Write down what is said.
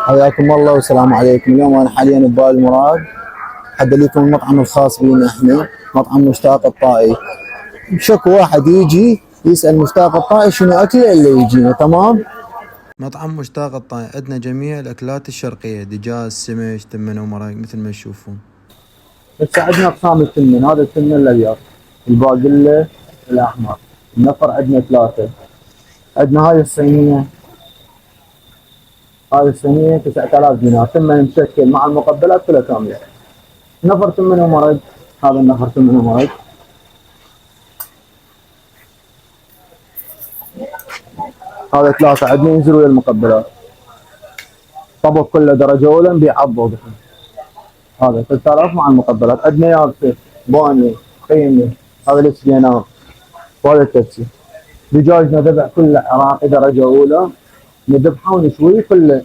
حياكم الله والسلام عليكم. اليوم انا حاليا ببال المراد، حد لكم المطعم الخاص بينا احنا، مطعم مشتاق الطائي. شكو واحد يجي يسال مشتاق الطائي شنو اكله الا يجينا. تمام. مطعم مشتاق الطائي عندنا جميع الاكلات الشرقيه، دجاج، سمك، تمن ومرق مثل ما تشوفون. بس عندنا اقسام التمن، هذا التمن الابيض، الباقله الاحمر. النفر عندنا ثلاثه. عندنا هاي الصينيه، هذه الصينيه 9000 دينار، تمن مشكل مع المقبلات كلها كامله. نفر تمن ومرق، هذا النفر تمن ومرق. هذا ثلاثة عندنا ينزل ويا المقبلات. طبق كله درجة أولى نبيع عضو. هذا 3000 مع المقبلات. عندنا يابسة، بانية، خيمة، هذا الاسبيناء وهذا التبسي. دجاجنا ذبح كله عراقي درجة أولى، نذبحه ونشويه كله